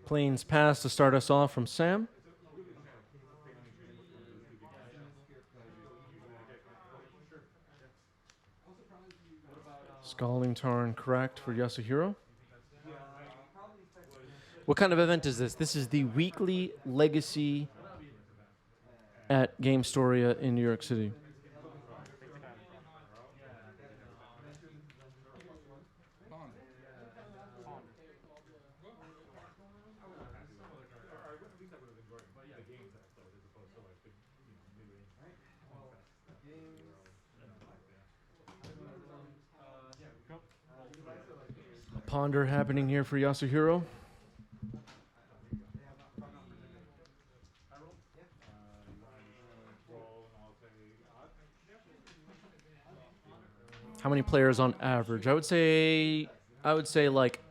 Plains pass to start us off from Sam. Scalding Tarn correct for Yasuhiro. What kind of event is this? This is the weekly Legacy at Game Storia in New York City. Ponder happening here for Yasuhiro. How many players on average? I would say like,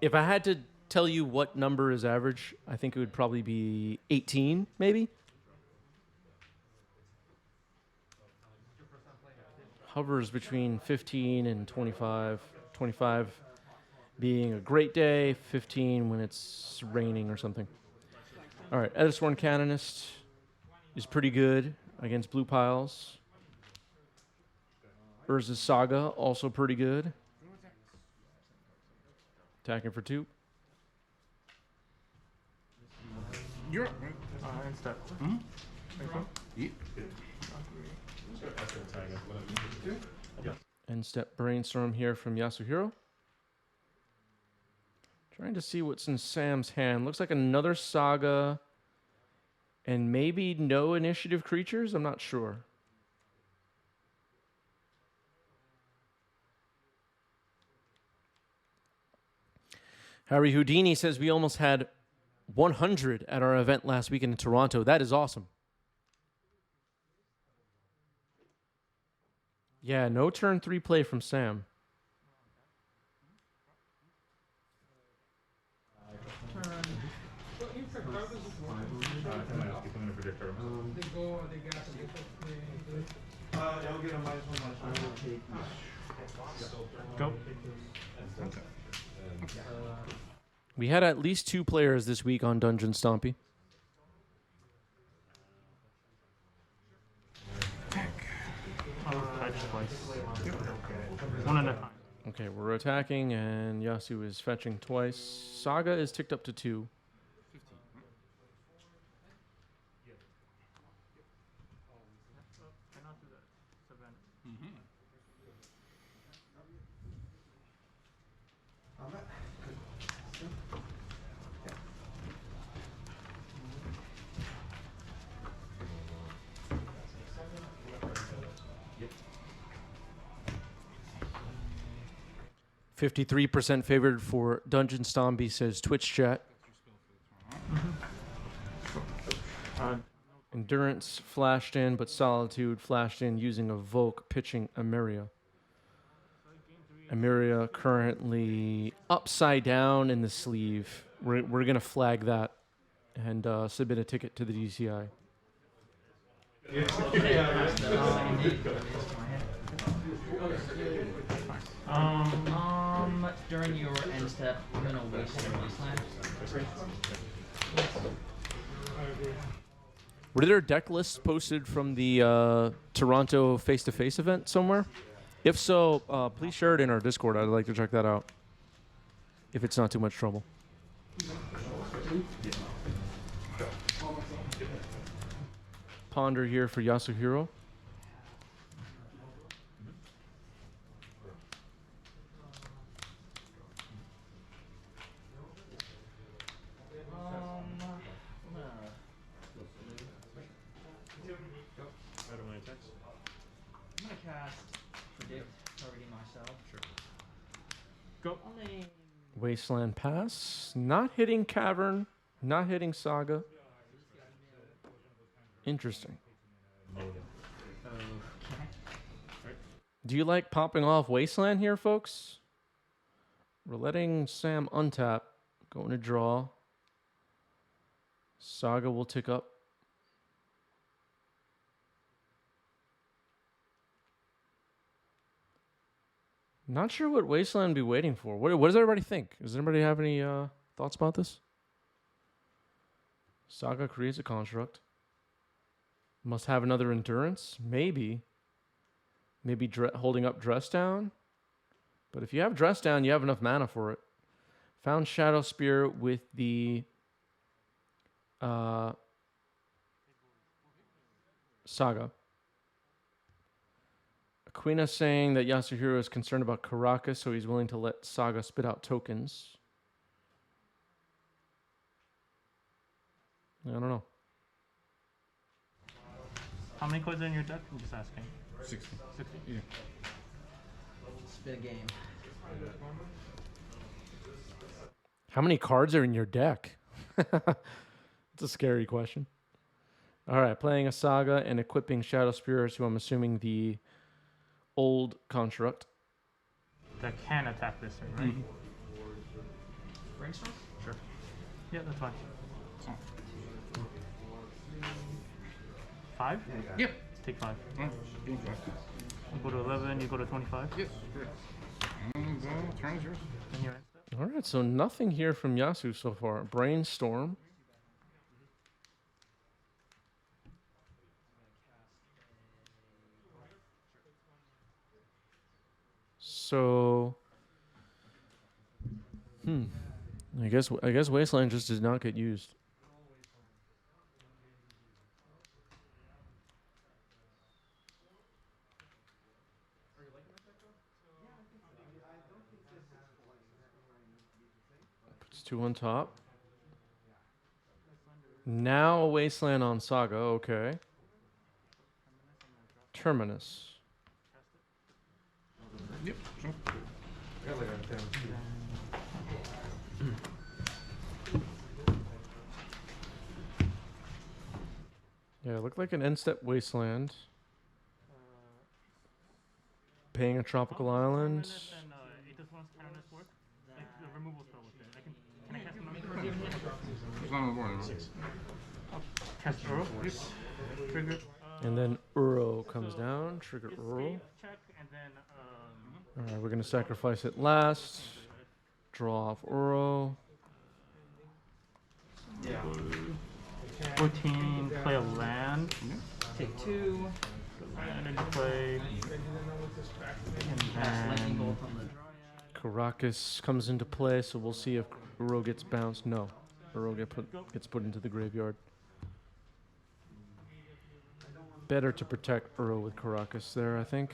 if I had to tell you what number is average, I think it would probably be 18, maybe. Hovers between 15 and 25. 25 being a great day, 15 when it's raining or something. All right, Edisworn Canonist is pretty good against blue piles. Urza's Saga, also pretty good. Attacking for 2. You're up, right? Step. End step Brainstorm here from Yasuhiro. Trying to see what's in Sam's hand. Looks like another Saga and maybe no initiative creatures. I'm not sure. Harry Houdini says we almost had 100 at our event last weekend in Toronto. That is awesome. Yeah, no turn 3 play from Sam. Go. We had at least 2 players this week on Dungeon Stompy. One at a time. Okay, we're attacking, and Yasu is fetching twice. Saga is ticked up to 2. Mm-hmm. 53% favored for Dungeon Stompy, says Twitch chat. Endurance flashed in, but Solitude flashed in using Evoke, pitching Emeria. Emeria currently upside down in the sleeve. We're going to flag that and submit a ticket to the DCI. During your end step, I'm gonna waste your wasteland. Were there deck lists posted from the Toronto face-to-face event somewhere? If so, please share it in our Discord. I'd like to check that out, if it's not too much trouble. Ponder here for Yasuhiro. I'm gonna cast Predict, targeting myself. Sure. Go. Wasteland Pass. Not hitting Cavern. Not hitting Saga. Interesting. Do you like popping off Wasteland here, folks? We're letting Sam untap. Going to draw. Saga will tick up. Not sure what Wasteland would be waiting for. What does everybody think? Does anybody have any thoughts about this? Saga creates a construct. Must have another endurance? Maybe. Maybe holding up Dress Down? But if you have Dress Down, you have enough mana for it. Found Shadow Spear with the Saga. Aquina saying that Yasuhiro is concerned about Caracas, so he's willing to let Saga spit out tokens. I don't know. How many cards are in your deck? I'm just asking. 60. 60. Yeah. Spin a game. How many cards are in your deck? It's a scary question. All right, playing a Saga and equipping Shadow Spears, who I'm assuming the old construct. That can attack this thing, right? Brainstorm? Sure. Yeah, that's fine. 5? Yep. Take 5. Oh, game five. You go to 11, you go to 25. Yes, correct. And turn is yours. And your end step. All right, so nothing here from Yasu so far. Brainstorm. So, I guess Wasteland just did not get used. Puts 2 on top. Now a Wasteland on Saga. Okay. Terminus. Yep, sure. Yeah, it looked like an end step Wasteland. Paying a tropical island. And it does once Terminus work. Like the removal spell with it. Can I cast another? It's not on the board, right? Cast Uro. Trigger. And then Uro comes down. Trigger Uro. Check and then Alright, we're going to sacrifice it last. Draw off Uro. 14, play a land. Take 2. Land into play. Cast lightning And bolt on the Dryad. Caracas comes into play, so we'll see if Uro gets bounced. No. Uro gets put into the graveyard. Better to protect Uro with Caracas there, I think.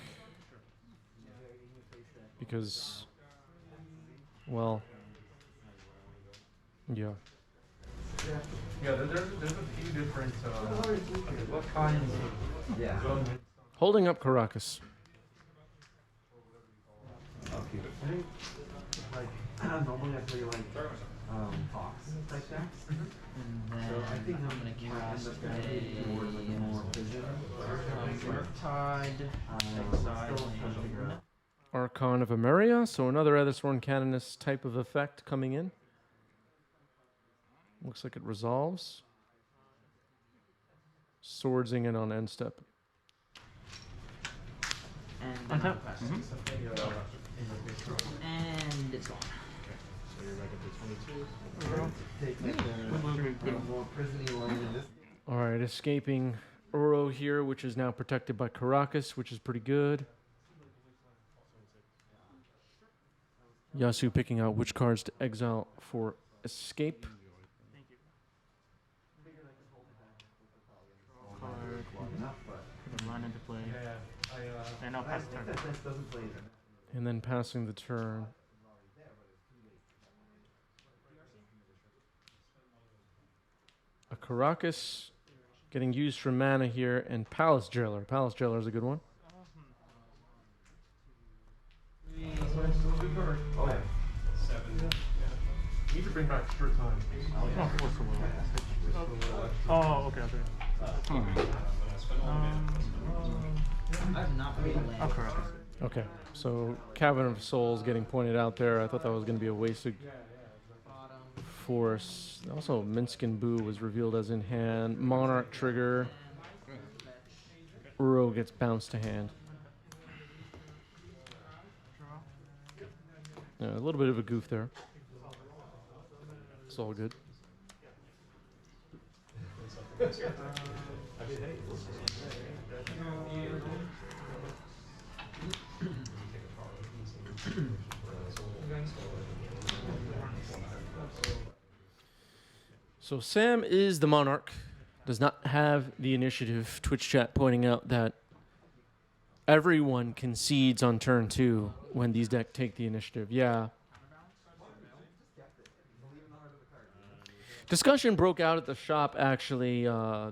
Because, well, yeah. Yeah, there's a few different. What kinds? Yeah. Holding up Caracas. Okay. I think like normally I play like Fox type decks. And then So I think I'm gonna cast end up getting more vision. Riptide, Exile, and Archon of Emeria, so another Etherthorn Canonist type of effect coming in. Looks like it resolves. Swordsing in on end step. and Untap. and it's gone. Take like the more prisony line in this. Alright, escaping Uro here, which is now protected by Caracas, which is pretty good. Yasu picking out which cards to exile for escape. Thank you. Card. Put a land into play. And I'll pass the turn. That doesn't play either. And then passing the turn. A Caracas getting used for mana here, and Palace Jailer. Palace Jailer is a good one. Oh yeah. You need to bring back short time. Oh, force a will. Oh, okay, okay. I've not played a land. I'll correct it. Okay, so Cavern of Souls getting pointed out there. I thought that was going to be a wasted Bottom. force. Also, Minsc and Boo was revealed as in hand. Monarch trigger. Uro gets bounced to hand. Yeah, a little bit of a goof there. It's all good. So Sam is the monarch, does not have the initiative. Twitch chat pointing out that everyone concedes on turn 2 when these decks take the initiative. Yeah. Discussion broke out at the shop actually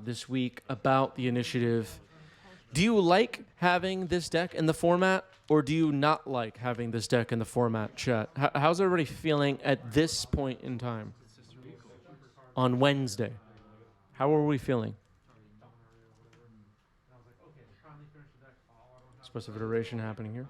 this week about the initiative. Do you like having this deck in the format, or do you not like having this deck in the format, chat? How's everybody feeling at this point in time? On Wednesday. How are we feeling? Expressive iteration happening here.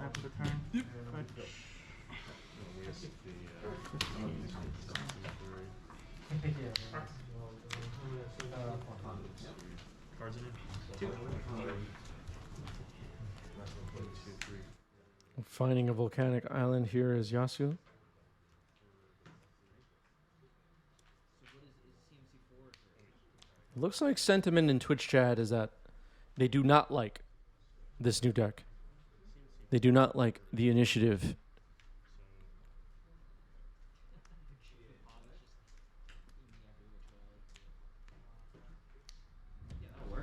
After the turn. Fetch. Cards in it? Finding a volcanic island here is Yasu. Looks like sentiment in Twitch chat is that they do not like this new deck. They do not like the initiative.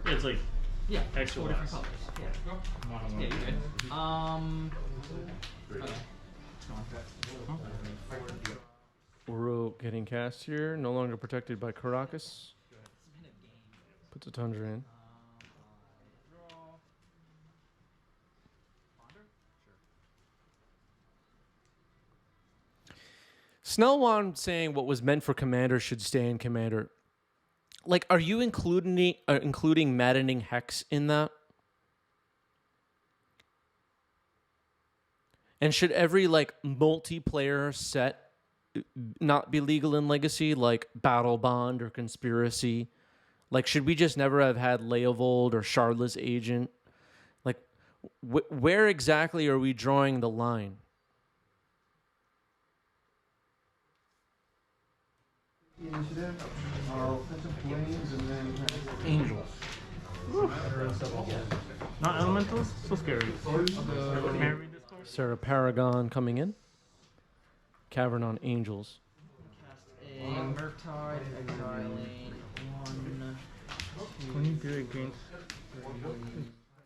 Yeah, it's like Yeah. extra 4 different less. colors. Yeah. Yeah, you're good. Okay. Uro getting cast here, no longer protected by Caracas. Puts a Tundra in. Snellwan saying what was meant for Commander should stay in Commander. Like, are you including Maddening Hex in that? And should every, like, multiplayer set not be legal in Legacy, like Battle Bond or Conspiracy? Like, should we just never have had Leovold or Shardless Agent? Like, where exactly are we drawing the line? Initiative. I'll fetch a Flames and then Angels. Not elementals? So scary. Can I read this card? Sarah Paragon coming in. Cavern on Angels. A Murktide, exiling 1, When you do it against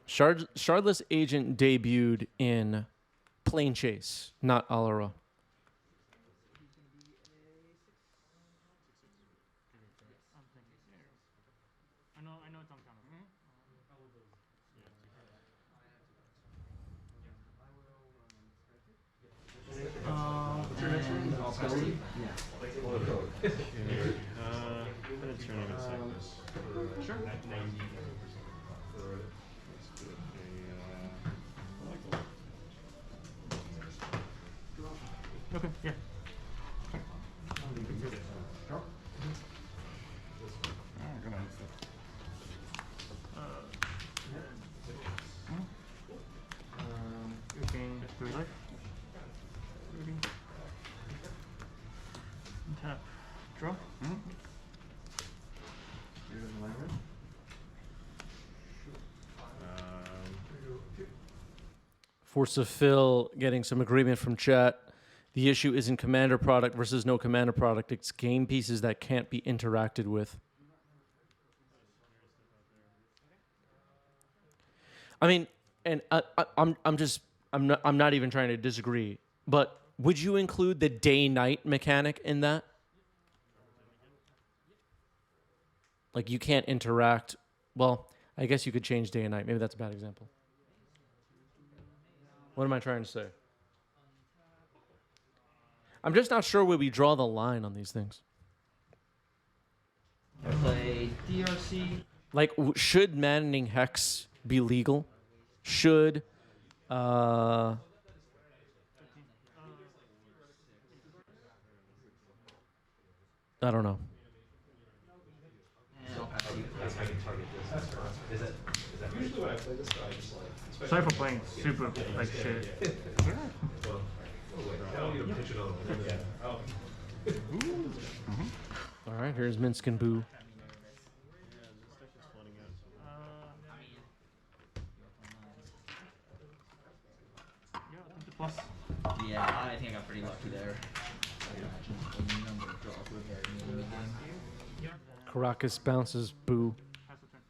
Shardless Agent debuted in Plane Chase, not Alara. I know it's on counter. and I'll pass to you. Sure. Okay, yeah. You gain 3 life. 30. Tap. Draw. Force of Phil getting some agreement from chat. The issue isn't Commander product versus no Commander product. It's game pieces that can't be interacted with. I mean, and I'm not even trying to disagree. But would you include the day-night mechanic in that? Like, you can't interact. Well, I guess you could change day and night. Maybe that's a bad example. What am I trying to say? I'm just not sure where we draw the line on these things. Play DRC. Like, should maddening hex be legal? Should I don't know. Sorry for playing super like shit. All right, here's Minsc and Boo. Yeah, I think the plus. Yeah, I think I got pretty lucky there. Caracas bounces Boo. Pass the turn.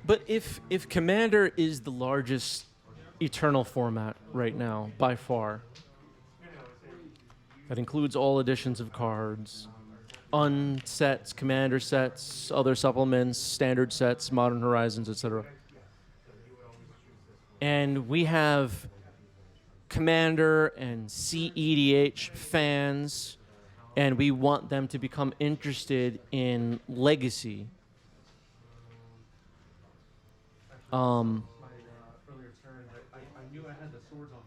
But if Commander is the largest Eternal format right now by far, that includes all editions of cards, unsets, Commander sets, other supplements, standard sets, Modern Horizons, etc. And we have Commander and CEDH fans, and we want them to become interested in Legacy.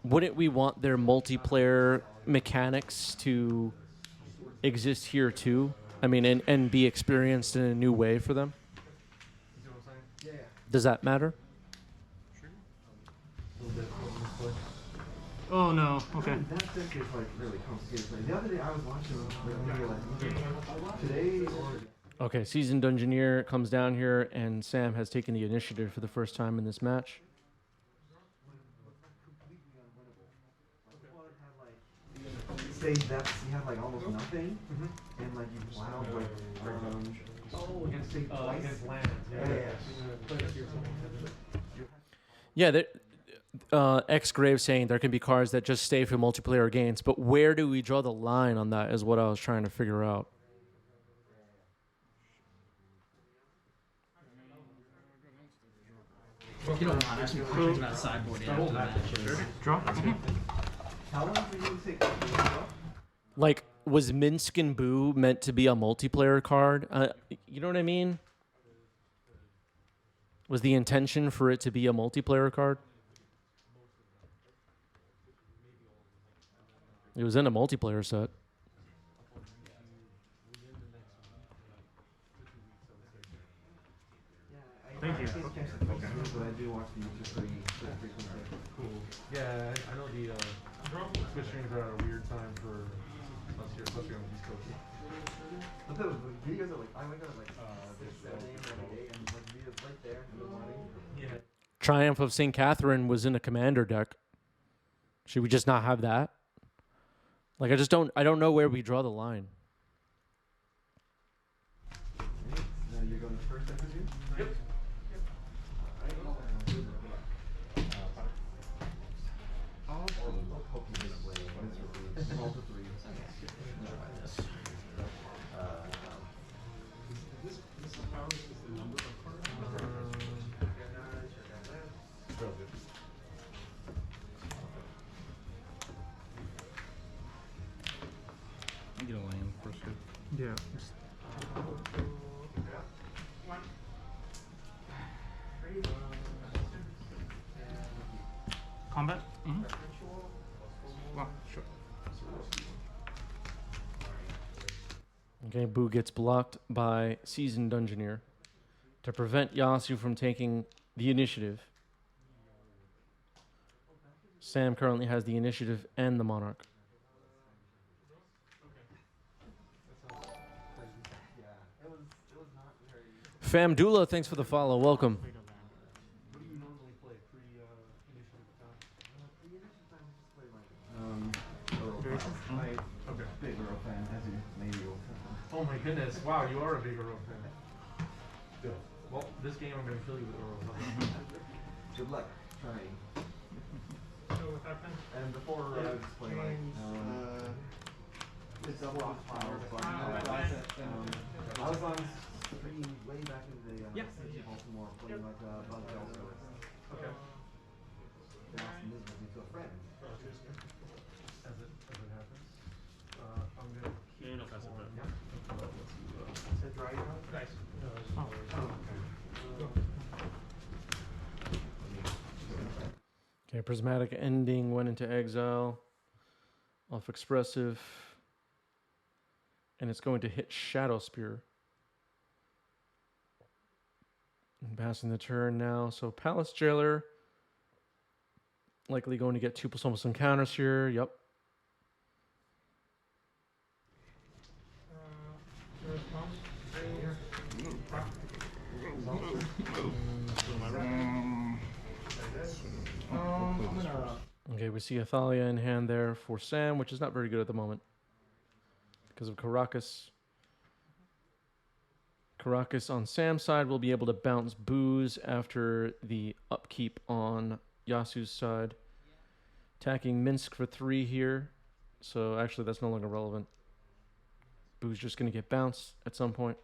Wouldn't we want their multiplayer mechanics to exist here too? I mean, and be experienced in a new way for them? Does that matter? Oh no. Okay. That deck is like really complicated. Like, the other day I was watching today or Okay, Seasoned Dungeoneer comes down here, and Sam has taken the initiative for the first time in this match. stage depths, you have like almost nothing, and like you plowed like against stage twice. Against lands. Yeah, X Grave saying there can be cards that just stay for multiplayer games, but where do we draw the line on that is what I was trying to figure out. If you don't mind, I should think about sideboarding after the match. Draw. How long for you to take? Like, was Minsc and Boo meant to be a multiplayer card? You know what I mean? Was the intention for it to be a multiplayer card? It was in a multiplayer set. Thank you. But I do watch the YouTube pretty frequently. Cool. Yeah, I know the Twitch streams are at a weird time for us here, especially on the East Coast. But the videos are like, I wake up at like 6, 7 a.m. every day, and like videos right there in the morning. Yeah. Triumph of St. Catherine was in a commander deck. Should we just not have that? Like, I don't know where we draw the line. You're going first, I presume? Yep. Get a land first. Yeah. Combat? Well, sure. Okay, Boo gets blocked by Seasoned Dungeoneer to prevent Yasu from taking the initiative. Sam currently has the initiative and the Monarch. Famdula, thanks for the follow. Welcome. What do you normally play pre-initiative time? Okay. Big Earl fan, as you maybe will. Oh my goodness! Wow, you are a big Earl fan. Good. Well, this game I'm going to kill you with Earl. Good luck trying. So with that pen? And before I just play like, it's a block power, but I was was on stream way back in the day. Yeah. Baltimore playing like Bug Delta. Okay. Now Miz moved into a friend. As it happens, I'm gonna keep Yeah, no, pass it back. Yeah. Is it dry now? Nice. Oh. Okay, Prismatic Ending went into exile. Off Expressive. And it's going to hit Shadow Spear. And passing the turn now. So Palace Jailer. Likely going to get 2 plus almost encounters here. Yep. Okay, we see Athalia in hand there for Sam, which is not very good at the moment. Because of Caracas. Caracas on Sam's side will be able to bounce Booze after the upkeep on Yasu's side. Attacking Minsc for 3 here. So actually that's no longer relevant. Boo's just going to get bounced at some point.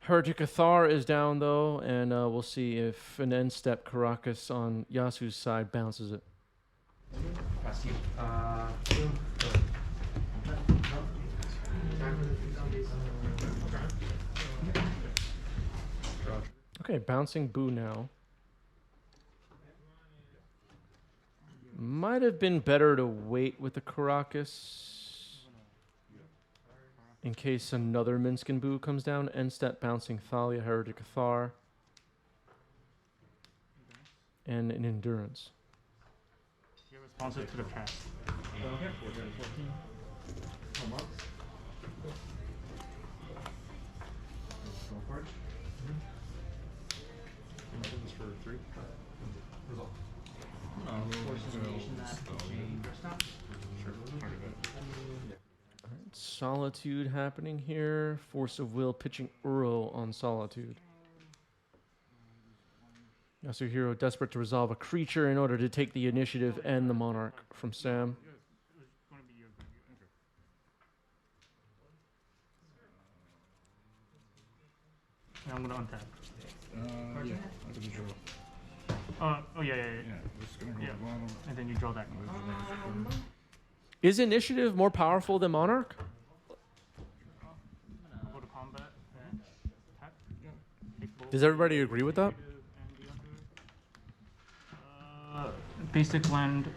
Heretic Cathar is down though, and we'll see if an end step Caracas on Yasu's side bounces it. Pass you. Okay, bouncing Boo now. Might have been better to wait with the Caracas in case another Minsc and Boo comes down. End step bouncing Thalia, Heretic Cathar, and an Endurance. You're responsive to the cast. Okay. 14. Home marks. Go for it. This for 3. Result. Force elimination that change your stop. Sure. I'll do that. Alright, Solitude happening here. Force of Will pitching Uro on Solitude. Yasuhiro desperate to resolve a creature in order to take the initiative and the Monarch from Sam. Yeah, I'm gonna untap. Yeah. I did a draw. Oh yeah. Yeah. Just gonna go Yeah. to the bottom. And then you draw that. Is Initiative more powerful than Monarch? Go to combat and attack. Take both. Does everybody agree with that? Basic land.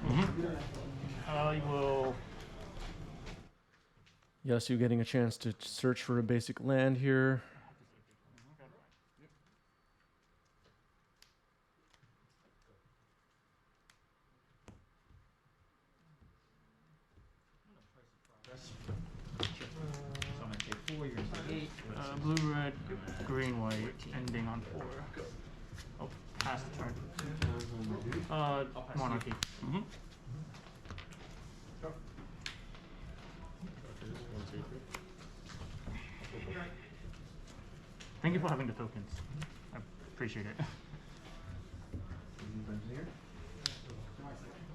I will. Yasu getting a chance to search for a basic land here. So I'm gonna take 4, you're gonna take 8. Blue, red, green, white, ending on 4. Oh, pass the turn. Monarchy. Thank you for having the tokens. I appreciate it.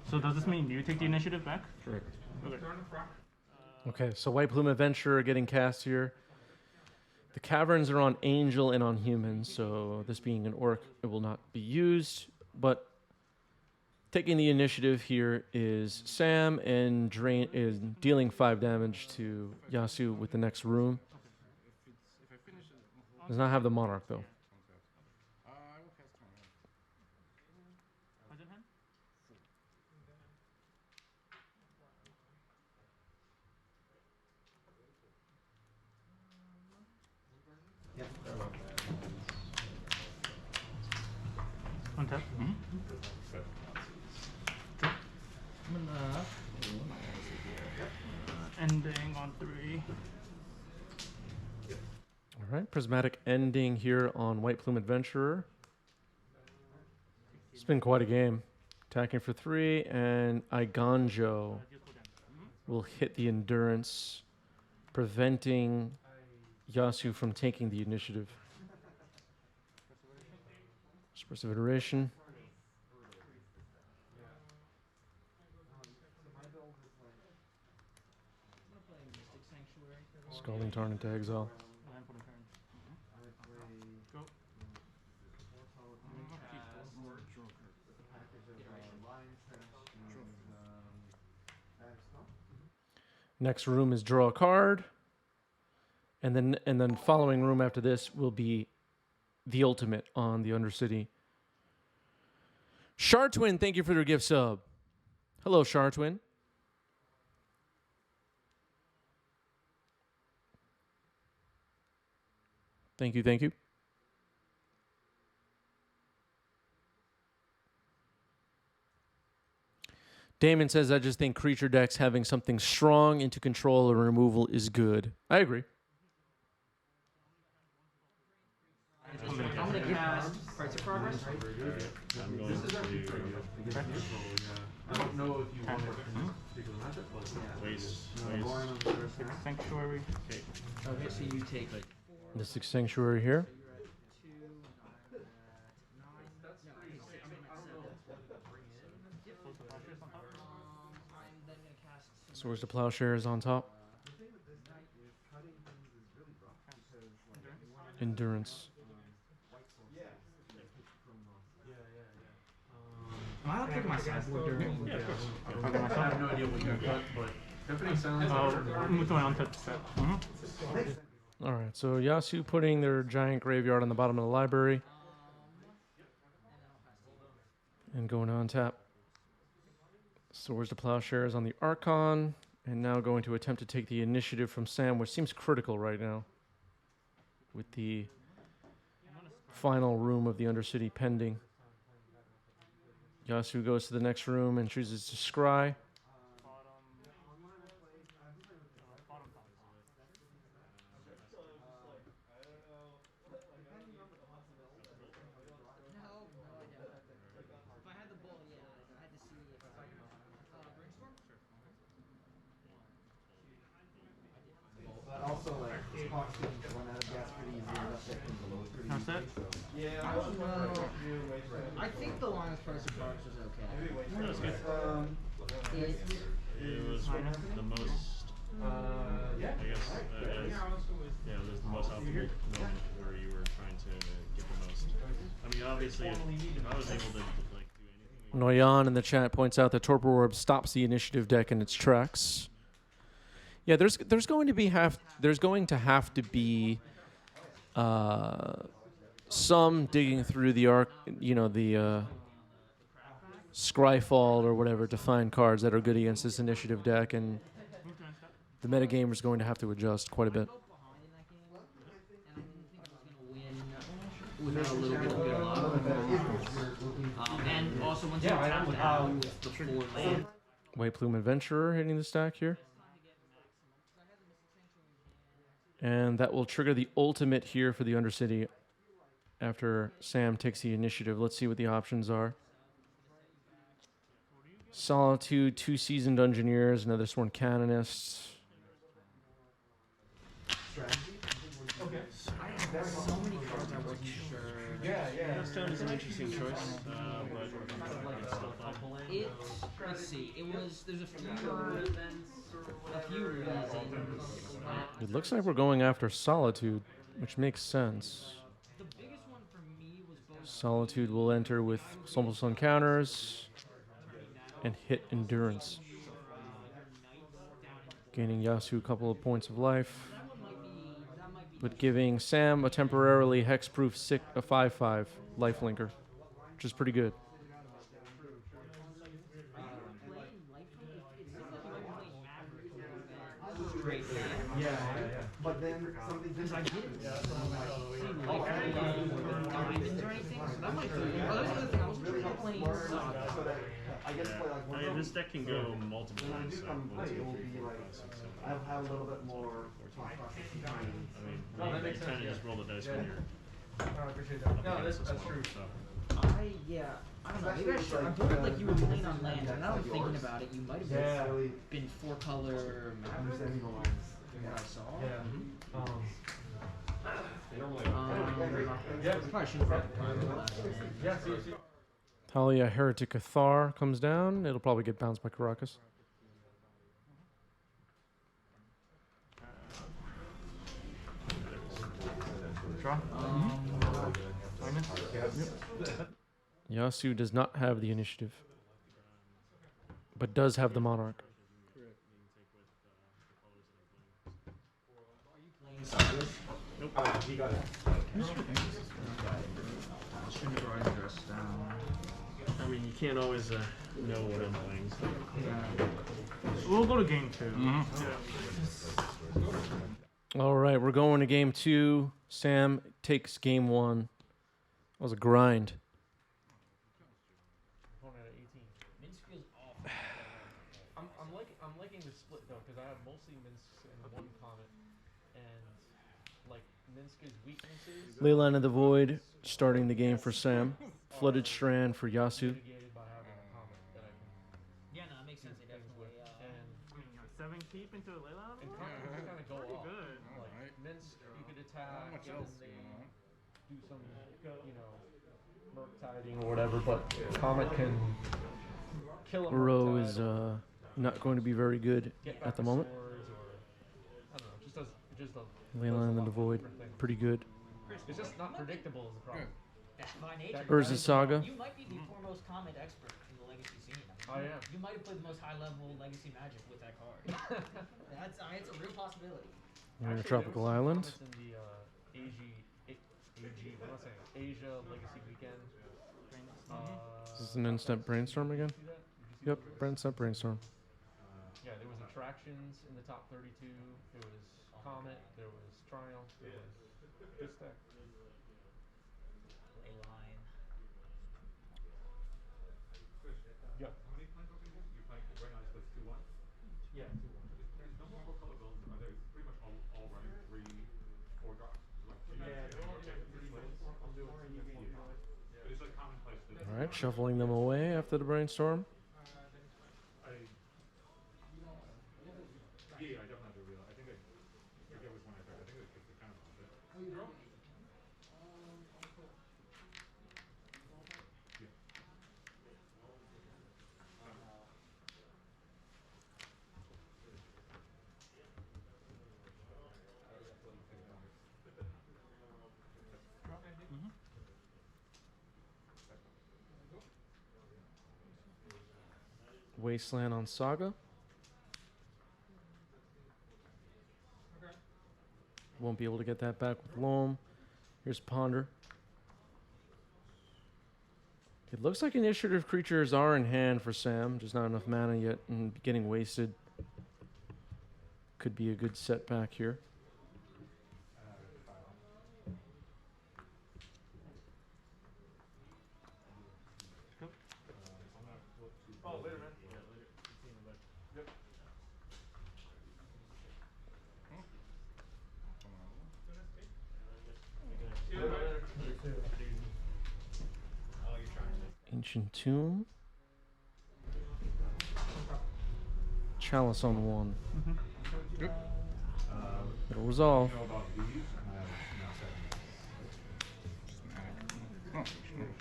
So does this mean you take the initiative back? Correct. Okay. Okay, so White Plume Adventurer getting cast here. The caverns are on Angel and on Humans, so this being an Orc, it will not be used. But taking the initiative here is Sam, and is dealing 5 damage to Yasu with the next room. Does not have the Monarch though. I will cast turn. Was it him? Untap. I'm gonna. Ending on 3. All right, Prismatic Ending here on White Plume Adventurer. It's been quite a game. Attacking for 3, and Iganjo will hit the Endurance, preventing Yasu from taking the initiative. Expressive Iteration. I'm gonna play Mystic Sanctuary. Scalding Tarn into exile. Next room is draw a card. And then following room after this will be the ultimate on the Undercity. Chartwin, thank you for your gift sub. Hello, Chartwin. Thank you, thank you. Damon says, I just think creature decks having something strong into control or removal is good. I agree. I'm gonna cast Cards of Progress. I'm going to I don't know if you want it in this particular matchup, but waste. Six Sanctuary. Okay. Okay, so you take like The Sixth Sanctuary here. Swords to Plowshares on top. Endurance. I don't think my sideboard during. I have no idea what you cut, but deafening sounds. Move to my untouched set. All right, so Yasu putting their giant graveyard on the bottom of the library. And going on tap. Swords to Plowshares on the Archon. And now going to attempt to take the initiative from Sam, which seems critical right now. With the final room of the Undercity pending. Yasu goes to the next room and chooses to scry. But also, like, this box can run out of gas pretty easy. Enough that can below pretty That's easily. it? So. I don't know. I think the longest price of cards was okay. That was good. It was the most. I guess. Yeah, it was the most optimal moment where you were trying to get the most. I mean, obviously, if I was able to like do anything. Noyan in the chat points out that Torpor Orb stops the initiative deck in its tracks. Yeah, there's going to have to be some digging through the Scryfall or whatever to find cards that are good against this initiative deck, and the metagamer is going to have to adjust quite a bit. Without a little bit of good luck. And also once you tap down with the full land. White Plume Adventurer hitting the stack here. And that will trigger the ultimate here for the Undercity after Sam takes the initiative. Let's see what the options are. Solitude, 2 Seasoned Engineers, another Sworn Canonist. There's so many cards I wasn't sure. Stone is an interesting choice, but Let's see. There's a few reasons. It looks like we're going after Solitude, which makes sense. The biggest one for me was both. Solitude will enter with Soulful Sun counters and hit Endurance, gaining Yasu a couple of points of life, but giving Sam a temporarily hexproof 5/5 lifelinker, which is pretty good. Great. Yeah. But then something Because I didn't see diamonds or anything, so that might be. Oh, that's the other thing. I wasn't sure if playing sucked. So that I guess play like I mean, this deck can go multiple ways. So come play, 1, 2, it will 3, be 4, like 5, 6, 7. I'll have a little bit more thought processing time. I mean, No, that you makes kind of sense, just yeah. roll the dice Yeah. when you're I appreciate that. up No, against that's this one. true. So. I don't know. Maybe I should. I'm worried like you were playing on land, and now I'm thinking about it. You might have Yeah. Really been 4-color Maverick understanding the lines. from what I saw. Yeah. Probably should have brought the prime last hand. Yeah, see. Talia Heretic Cathar comes down. It'll probably get bounced by Caracas. Draw. Yasu does not have the initiative, but does have the Monarch. He got it. I mean, you can't always know what I'm playing. So. We'll go to game 2. All right, we're going to game 2. Sam takes game 1. That was a grind. Minsc feels awful. I'm liking the split though, because I have mostly Minsc and one Comet, and like Minsc's weaknesses. Leyline of the Void starting the game for Sam. Flooded Strand for Yasu. Yeah, no, that makes sense. They definitely. And I mean, 7 keep into a Leyline? and Comet can kind of go Pretty off. good. Like Minsc, you could How attack much and else then do you want? they do some, you know, Merc tiding or whatever, but Comet can kill him. Uro is not going to be very good at the moment. Leyline of the Void, pretty good. It's just not predictable is the problem. That's by nature. Urza Saga. You might be the foremost Comet expert in the Legacy scene. I am. You might have played the most high-level Legacy Magic with that card. It's a real possibility. We're in a tropical island. In the Asia Legacy Weekend. Is this an instant brainstorm again? Yep, instant brainstorm. Yeah, there was attractions in the top 32. There was Comet. There was Triumph. There was this deck. Leyline. Yep. How many plans are you playing right now? It's 2-1? Yeah. There's no more color builds. Are they pretty much all running 3-4 drops? Yeah, they're all just 3 wins. I'm doing But it's like commonplace. All right, shuffling them away after the brainstorm. Yeah, I definitely have to realize. I think I forget which one I picked. I think it's the kind of opposite. Wasteland on Saga. Won't be able to get that back with Loam. Here's Ponder. It looks like initiative creatures are in hand for Sam, just not enough mana yet, and getting wasted could be a good setback here. Oh, later, man. Ancient Tomb. Chalice on 1. It'll resolve.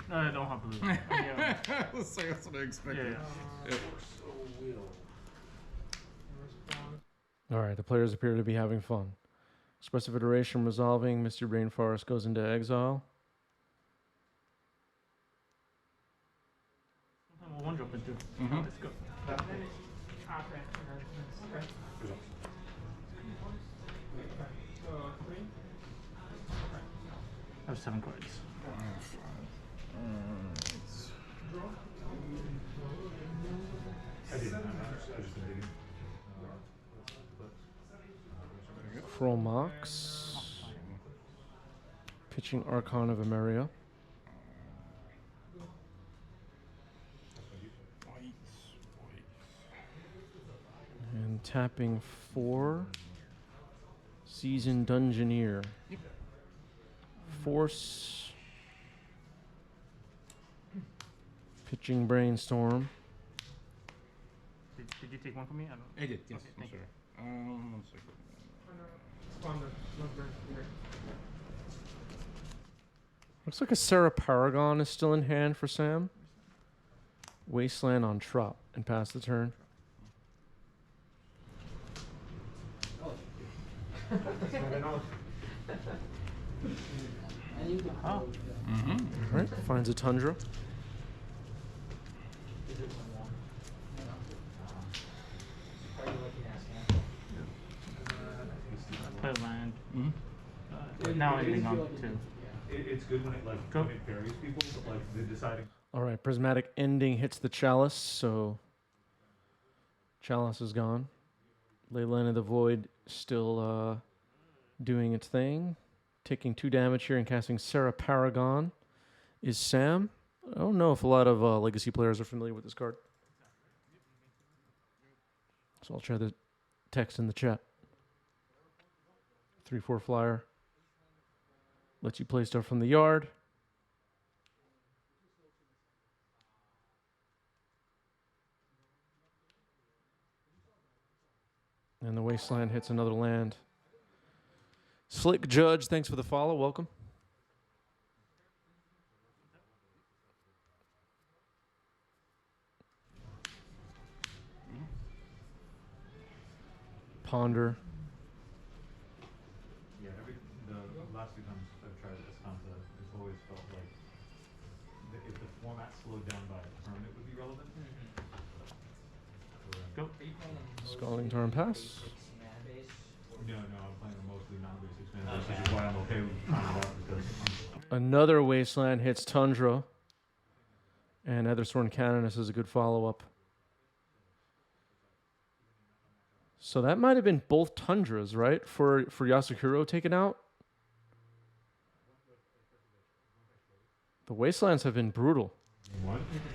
No, I don't have blue. Yeah. Let's say that's what I expected. Yeah. All right, the players appear to be having fun. Expressive Iteration resolving. Mr. Rainforest goes into exile. We'll one drop into. Let's go. I have 7 cards. I didn't. I just been digging. Chromox. Pitching Archon of Emeria. And tapping 4. Seasoned Dungeoneer. Force. Pitching Brainstorm. Did you take one from me? I don't. I did, yes. Okay, I'm thank sorry. you. 1 second. Looks like a Sarah Paragon is still in hand for Sam. Wasteland on Trop and pass the turn. Oh. Alright, finds a Tundra. Play a land. Now ending on 2. It's good when it when it varies people, but like the deciding. All right, Prismatic Ending hits the Chalice, so Chalice is gone. Leyline of the Void still doing its thing. Taking 2 damage here and casting Sarah Paragon is Sam. I don't know if a lot of Legacy players are familiar with this card. So I'll try the text in the chat. 3/4 flyer. Lets you play stuff from the yard. And the Wasteland hits another land. Slick Judge, thanks for the follow. Welcome. Ponder. Yeah, the last few times I've tried Escanta, it's always felt like if the format slowed down by a turn, it would be relevant. Go. Scalding Turn pass. No, I'm playing a mostly non-basic man, which is why I'm okay with trying it out because Another Wasteland hits Tundra. And Etherthorn Canoness is a good follow-up. So that might have been both Tundras, right? For Yasuhiro taken out. The Wastelands have been brutal.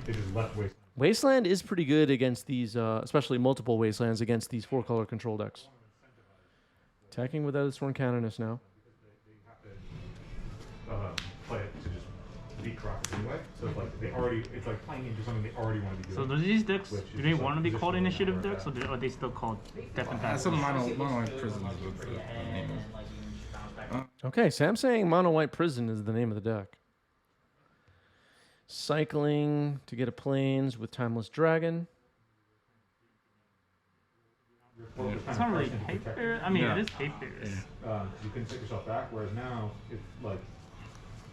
they just left Wasteland. Wasteland is pretty good against these, especially multiple Wastelands against these 4-color control decks. Attacking with Etherthorn Canoness now. They have to play it to just beat Crockett anyway. So it's like playing into something they already want to be doing. So do these decks, do they want to be called initiative decks, or are they still called death and That's taxes? some mono white prisons with the name. Okay, Sam's saying Mono White Prison is the name of the deck. Cycling to get a Plains with Timeless Dragon. It's not really hate bear. I mean, Yeah. it is hate bears. You can set yourself back, whereas now,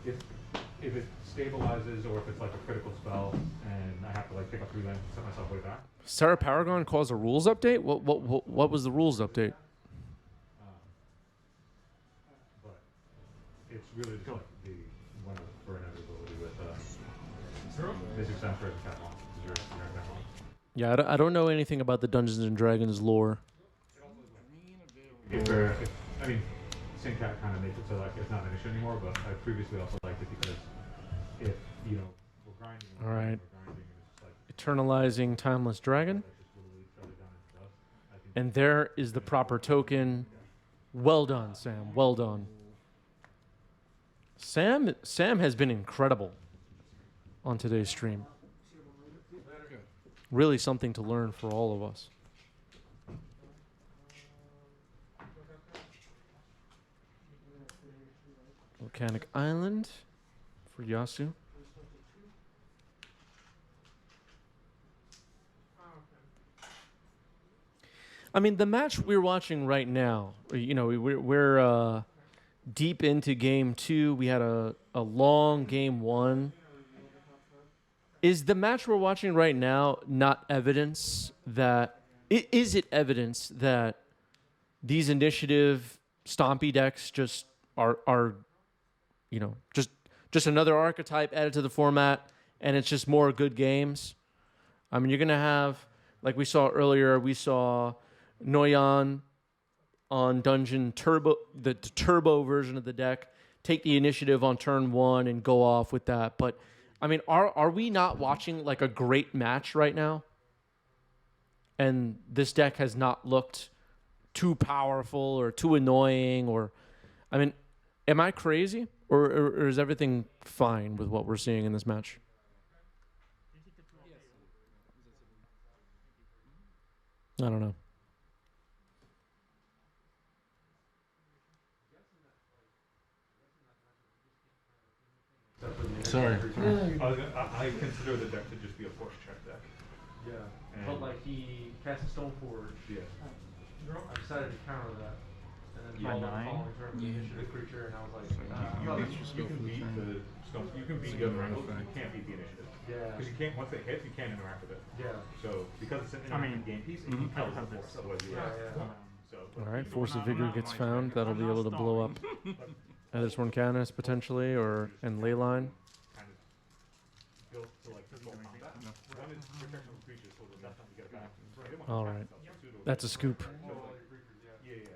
if it stabilizes or if it's like a critical spell and I have to like pick up 3 lands and set myself way back. Sarah Paragon caused a rules update? What was the rules update? But it's really just like the one for inevitability with Minsc Center and Catalan. Yeah, I don't know anything about the Dungeons and Dragons lore. I mean, Syncat kind of makes it so like it's not an issue anymore, but I previously also liked it because if, we're grinding and All right. we're grinding and it's like Eternalizing Timeless Dragon. just literally shut it down into dust, I think And there is the proper token. Well done, Sam. Well done. Sam has been incredible on today's stream. Really something to learn for all of us. Volcanic Island for Yasu. I mean, the match we're watching right now, we're deep into game 2. We had a long game 1. Is the match we're watching right now not evidence that... Is it evidence that these initiative Stompy decks just are just another archetype added to the format, and it's just more good games? I mean, you're going to have, like we saw earlier, we saw Noyan on Dungeon Turbo, the turbo version of the deck, take the initiative on turn 1 and go off with that. But, I mean, are we not watching like a great match right now? And this deck has not looked too powerful or too annoying, or, I mean, am I crazy? Or is everything fine with what we're seeing in this match? I don't know. Sorry. I consider the deck to just be a force check deck. Yeah. And- But like he cast a Stoneforge. Yeah. I decided to counter that. And then You're followed the nine? following turn with the initiative creature, and I was like, You can beat the stuff. You can beat the other angles. You can't beat the initiative. yeah. Because you can't. Once they hit, you can't interact with it. Yeah. So because it's an I mean, interactive game piece, it I compels have the this. force. Otherwise, you Yeah, lose. yeah. So All right, Force of Vigor gets found. That'll be able to blow up either Sworn Canonist potentially, or and Leyline. kind of built to like control combat. One is protection of creatures, so the next time you get it back. All right, that's a scoop.